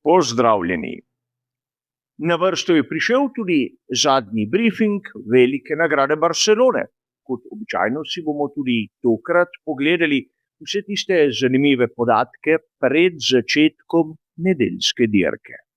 Pozdravljeni. Na vrsto je prišel tudi zadnji brifing Velike nagrade Barcelone. Kot običajno si bomo tudi tokrat pogledali vse tiste zanimive podatke pred začetkom nedeljske dirke.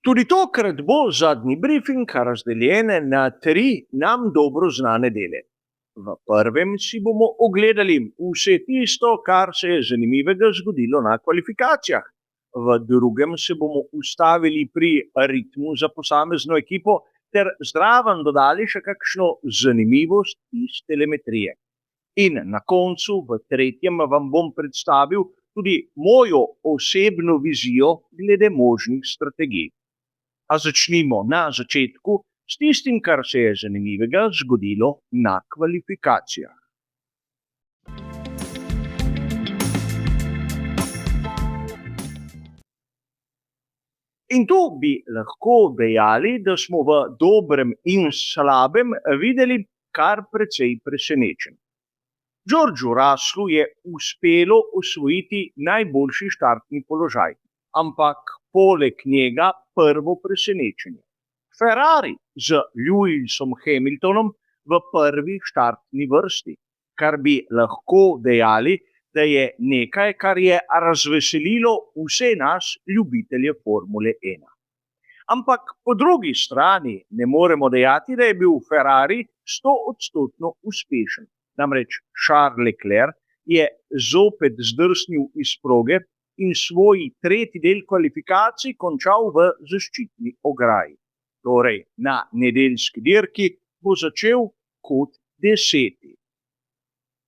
Tudi tokrat bo zadnji brifing razdeljen na 3 nam dobro znane dele. V prvem si bomo ogledali vse tisto, kar se je zanimivega zgodilo na kvalifikacijah. V drugem se bomo ustavili pri ritmu za posamezno ekipo ter zraven dodali še kakšno zanimivost iz telemetrije. In na koncu, v tretjem, vam bom predstavil tudi mojo osebno vizijo glede možnih strategij. A začnimo na začetku s tistim, kar se je zanimivega zgodilo na kvalifikacijah. In tu bi lahko dejali, da smo v dobrem in slabem videli kar precej presenečenj. Georgeu Russellu je uspelo osvojiti najboljši štartni položaj, ampak poleg njega prvo presenečenje. Ferrari z Lewisom Hamiltonom v prvi štartni vrsti, kar bi lahko dejali, da je nekaj, kar je razveselilo vse nas ljubitelje Formule 1. Ampak po drugi strani ne moremo dejati, da je bil Ferrari 100% uspešen. Namreč Charles Leclerc je zopet zdrsnil iz proge in svoj tretji del kvalifikacij končal v zaščitni ograji. Torej, na nedeljski dirki bo začel kot 10.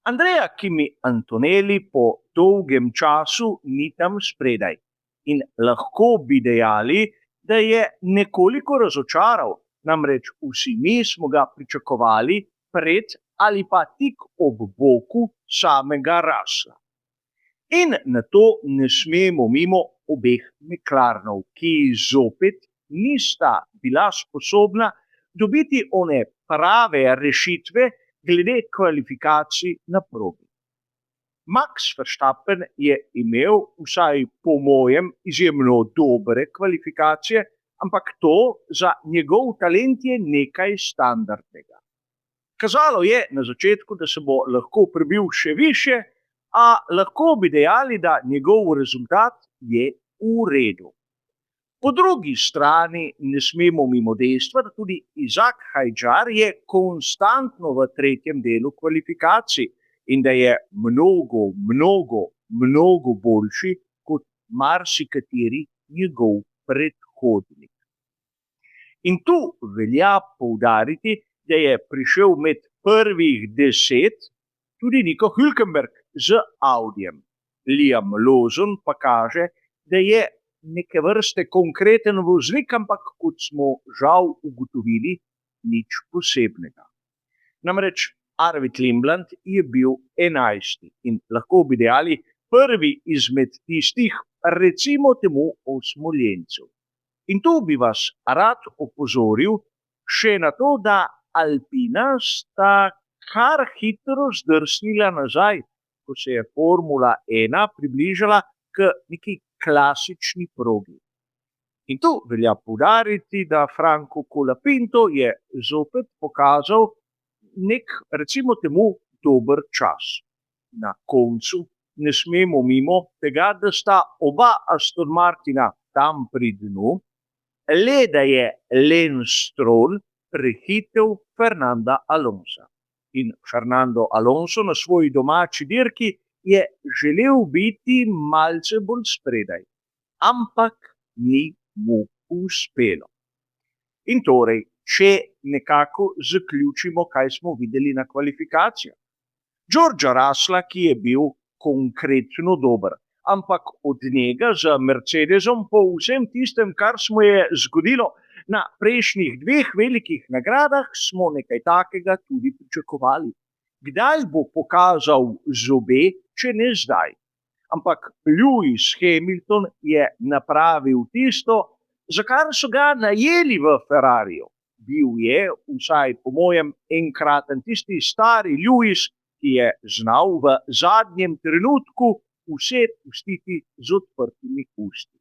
Andrea Kimi Antonelli po dolgem času ni tam spredaj in lahko bi dejali, da je nekoliko razočaral, namreč vsi mi smo ga pričakovali pred ali pa tik ob boku samega Russella. In na to ne smemo mimo obeh McLarenov, ki zopet nista bila sposobna dobiti one prave rešitve glede kvalifikacij na progi. Max Verstappen je imel, vsaj po mojem, izjemno dobre kvalifikacije, ampak to za njegov talent je nekaj standardnega. Kazalo je na začetku, da se bo lahko prebil še više, a lahko bi dejali, da njegov rezultat je v redu. Po drugi strani ne smemo mimo dejstva, da tudi Izak Hadjar je konstantno v tretjem delu kvalifikacij in da je mnogo boljši kot marsikateri njegov predhodnik. In tu velja poudariti, da je prišel med prvih 10 tudi Nico Hülkenberg z Audijem. Liam Lawson pa kaže, da je neke vrste konkreten voznik, ampak kot smo žal ugotovili, nič posebnega. Namreč Arvid Lindblad je bil 11. in lahko bi dejali prvi izmed tistih, recimo temu, osmoljencev. In tu bi vas rad opozoril še na to, da Alpina sta kar hitro zdrsnila nazaj, ko se je Formula 1 približala k neki klasični progi. In tu velja poudariti, da Franco Colapinto je zopet pokazal nek, recimo temu, dober čas. Na koncu ne smemo mimo tega, da sta oba Aston Martina tam pri dnu, le da je Lance Stroll prehitel Fernanda Alonsa. In Fernando Alonso na svoji domači dirki je želel biti malce bolj spredaj, ampak ni mu uspelo. In torej, če nekako zaključimo, kaj smo videli na kvalifikacijah. Georgea Russella, ki je bil konkretno dober, ampak od njega z Mercedesom po vsem tistem, kar smo je zgodilo, Na prejšnjih 2 velikih nagradah smo nekaj takega tudi pričakovali. Kdaj bo pokazal zobe, če ne zdaj? Ampak Lewis Hamilton je napravil tisto, za kar so ga najeli v Ferrariju. Bil je, vsaj po mojem, enkraten tisti stari Lewis, ki je znal v zadnjem trenutku vse pustiti z odprtimi usti.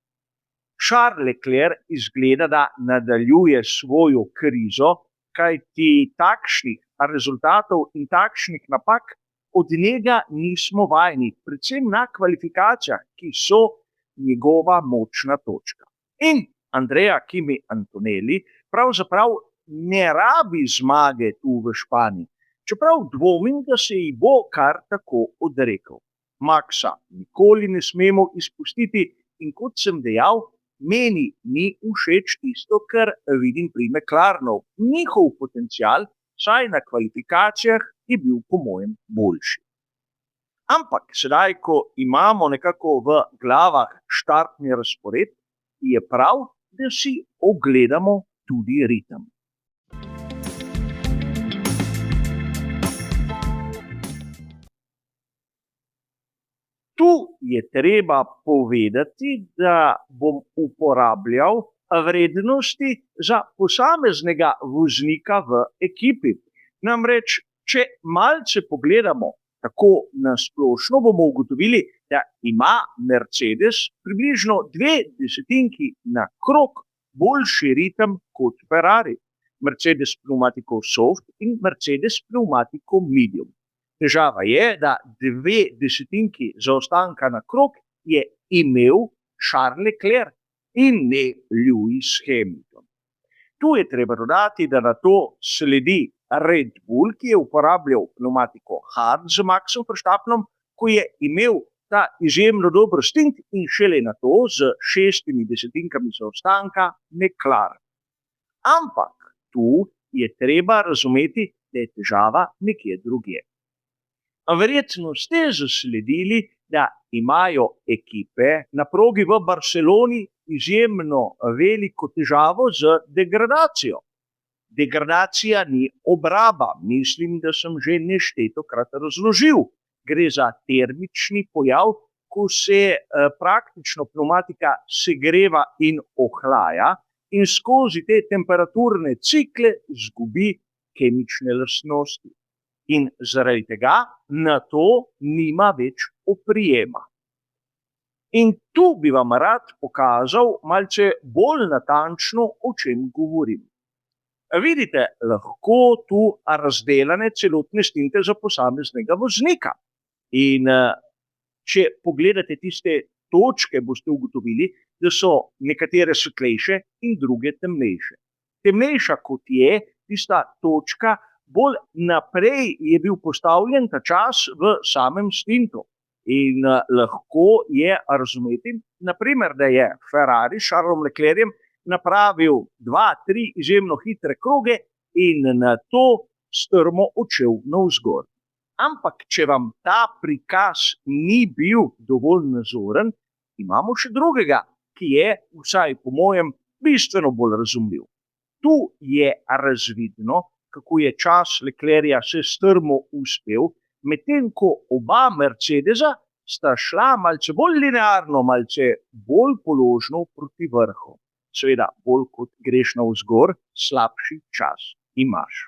Charles Leclerc izgleda, da nadaljuje svojo krizo, kajti takšnih rezultatov in takšnih napak od njega nismo vajeni, predvsem na kvalifikacijah, ki so njegova močna točka. In Andrea Kimi Antonelli pravzaprav ne rabi zmage tu v Španiji, čeprav dvomim, da se ji bo kar tako odrekel. Maxa nikoli ne smemo izpustiti in kot sem dejal, meni ni všeč tisto, kar vidim pri McLarenu. Njihov potencial, saj na kvalifikacijah, je bil po mojem boljši. Ampak sedaj, ko imamo nekako v glavah štartni razpored, je prav, da si ogledamo tudi ritem. Tu je treba povedati, da bom uporabljal vrednosti za posameznega voznika v ekipi. Namreč, če malce pogledamo tako na splošno, bomo ugotovili, da ima Mercedes približno 0,2 na krog boljši ritem kot Ferrari. Mercedes pneumatico soft in Mercedes pneumatico medium. Težava je, da 0,2 zaostanka na krog je imel Charles Leclerc in ne Lewis Hamilton. Tu je treba dodati, da na to sledi Red Bull, ki je uporabljal pneumatiko hard z Maxom Verstappenom, ko je imel ta izjemno dober stint in šele na to z 0,6 zaostanka McLaren. Ampak tu je treba razumeti, da je težava nekje drugje. Verjetno ste zasledili, da imajo ekipe na progi v Barceloni izjemno veliko težavo z degradacijo. Degradacija ni obraba, mislim, da sem že neštetokrat razložil. Gre za termični pojav, ko se praktično pneumatika segreva in ohlaja in skozi te temperaturne cikle izgubi kemične lastnosti. In zaradi tega na to nima več oprijema. In tu bi vam rad pokazal malce bolj natančno, o čem govorim. Vidite lahko tu razdelane celotne stinte za posameznega voznika. In če pogledate tiste točke, boste ugotovili, da so nekatere svetlejše in druge temnejše. Temnejša kot je tista točka, bolj naprej je bil postavljen ta čas v samem stintu. In lahko je razumeti, naprimer, da je Ferrari s Charlesom Leclercem napravil 2-3 izjemno hitre kroge in na to strmo odšel navzgor. Ampak, če vam ta prikaz ni bil dovolj nazoren, imamo še drugega, ki je, vsaj po mojem, bistveno bolj razumljiv. Tu je razvidno, kako je čas Leclerca se strmo uspel, medtem ko oba Mercedesa sta šla malce bolj linearno, malce bolj položno proti vrhu. Seveda, bolj kot greš navzgor, slabši čas imaš.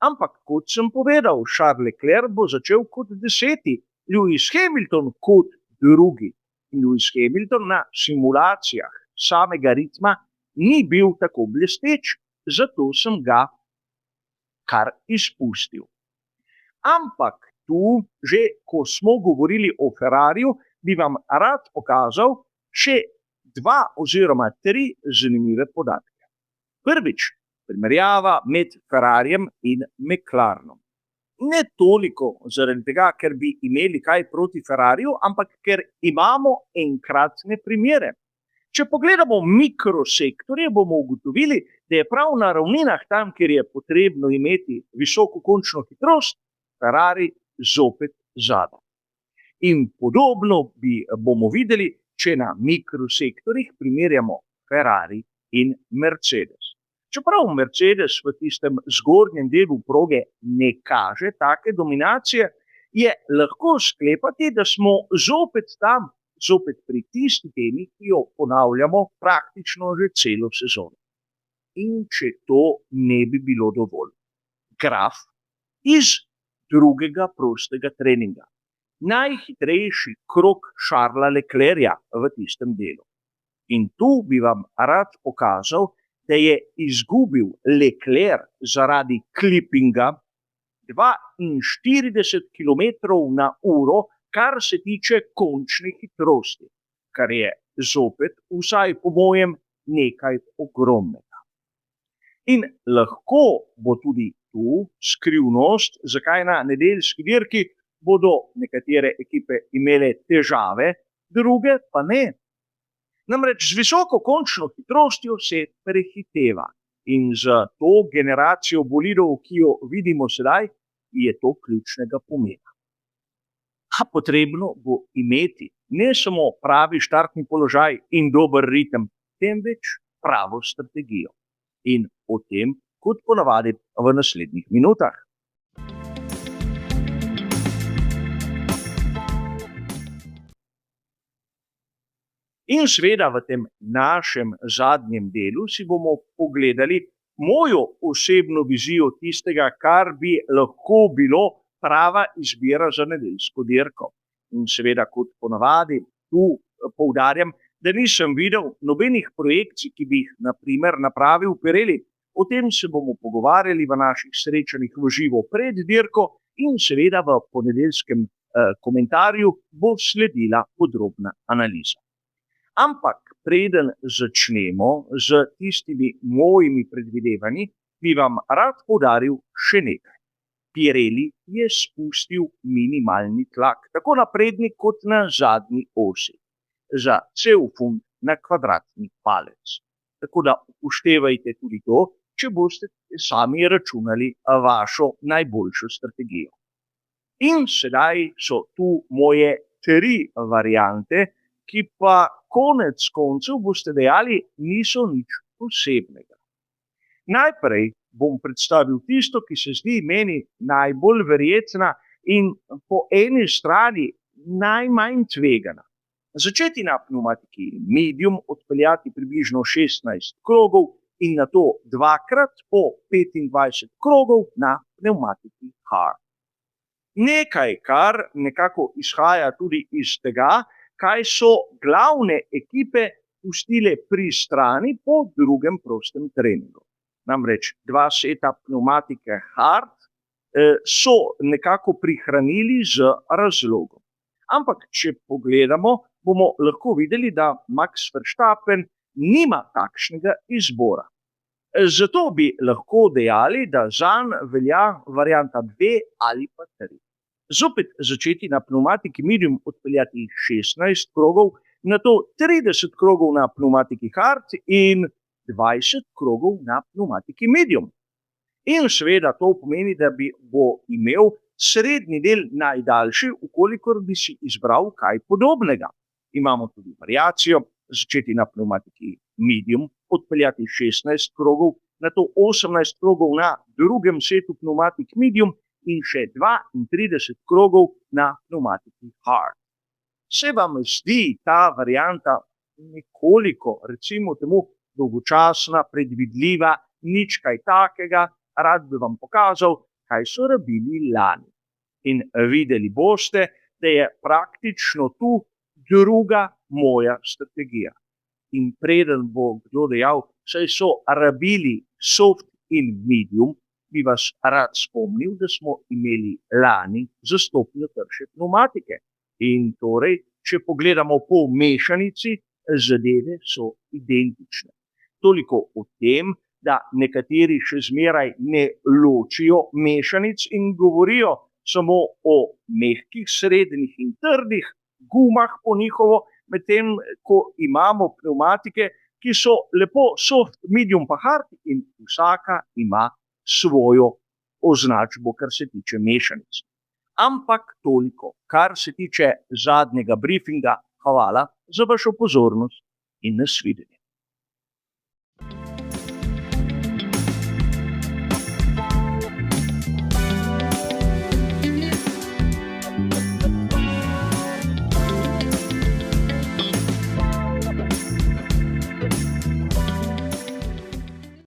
Ampak, kot sem povedal, Charles Leclerc bo začel kot 10., Lewis Hamilton kot 2. Lewis Hamilton na simulacijah samega ritma ni bil tako blesteč, zato sem ga kar izpustil. Ampak tu, že ko smo govorili o Ferrariju, bi vam rad pokazal še 2 oziroma 3 zanimive podatke. Prvič, primerjava med Ferrarijem in McLarenom. Ne toliko zaradi tega, ker bi imeli kaj proti Ferrariju, ampak ker imamo enkratne primere. Če pogledamo mikrosektorje, bomo ugotovili, da je prav na ravninah tam, kjer je potrebno imeti visoko končno hitrost, Ferrari zopet zadaj. In podobno bomo videli, če na mikrosektorjih primerjamo Ferrari in Mercedes. Čeprav Mercedes v tistem zgornjem delu proge ne kaže take dominacije, je lahko sklepati, da smo zopet tam, zopet pri tisti temi, ki jo ponavljamo praktično že celo sezono. In če to ne bi bilo dovolj. Graf iz drugega prostega treninga. Najhitrejši krog Charlesa Leclerca v tistem delu. In tu bi vam rad pokazal, da je izgubil Leclerc zaradi klipinga 42 km/h, kar se tiče končne hitrosti, kar je zopet, vsaj po mojem, nekaj ogromnega. In lahko bo tudi tu skrivnost, zakaj na nedeljski dirki bodo nekatere ekipe imele težave, druge pa ne. Namreč z visoko končno hitrostjo se prehiteva in za to generacijo bolidov, ki jo vidimo sedaj, je to ključnega pomena. A potrebno bo imeti ne samo pravi štartni položaj in dober ritem, temveč pravo strategijo. In o tem, kot ponavadi, v naslednjih minutah. In seveda v tem našem zadnjem delu si bomo pogledali mojo osebno vizijo tistega, kar bi lahko bilo prava izbira za nedeljsko dirko. In seveda, kot ponavadi, tu poudarjam, da nisem videl nobenih projekcij, ki bi jih na primer napravil Pirelli. O tem se bomo pogovarjali v naših srečanjih v živo pred dirko in seveda v ponedeljskem komentarju bo sledila podrobna analiza. Ampak preden začnemo z tistimi mojimi predvidevanji, bi vam rad poudaril še nekaj. Pirelli je spustil minimalni tlak, tako na prednji kot na zadnji osi, za cel funt na kvadratni palec. Tako da upoštevajte tudi to, če boste sami računali vašo najboljšo strategijo. In sedaj so tu moje 3 variante, ki pa konec koncev boste dejali, niso nič posebnega. Najprej bom predstavil tisto, ki se zdi meni najbolj verjetna in po eni strani najmanj tvegana. Začeti na pnevmatiki medium, odpeljati približno 16 krogov in nato dvakrat po 25 krogov na pnevmatiki hard. Nekaj, kar nekako izhaja tudi iz tega, kaj so glavne ekipe pustile pri strani po drugem prostem treningu. Namreč 2 seta pnevmatike hard so nekako prihranili z razlogom. Ampak, če pogledamo, bomo lahko videli, da Max Verstappen nima takšnega izbora. Zato bi lahko dejali, da zanj velja varianta 2 ali pa 3. Zopet začeti na pnevmatiki medium, odpeljati 16 krogov, nato 30 krogov na pnevmatiki hard in 20 krogov na pnevmatiki medium. In seveda to pomeni, da bo imel srednji del najdaljši, ukolikor bi si izbral kaj podobnega. Imamo tudi variacijo, začeti na pnevmatiki medium, odpeljati 16 krogov, nato 18 krogov na drugem setu pnevmatik medium in še 32 krogov na pnevmatiki hard. Se vam zdi ta varianta nekoliko, recimo temu, dolgočasna, predvidljiva, nič kaj takega, rad bi vam pokazal, kaj so rabili lani. In videli boste, da je praktično tu druga moja strategija. In preden bo kdo dejal, saj so rabili soft in medium, bi vas rad spomnil, da smo imeli lani za stopnjo trše pnevmatike. In torej, če pogledamo po mešanici, zadeve so identične. Toliko o tem, da nekateri še zmeraj ne ločijo mešanic in govorijo samo o mehkih, srednjih in trdih gumah po njihovo, medtem ko imamo pnevmatike, ki so lepo soft, medium pa hard in vsaka ima svojo označbo, kar se tiče mešanic. Ampak toliko, kar se tiče zadnjega briefinga. Hvala za vašo pozornost in nasvidenje.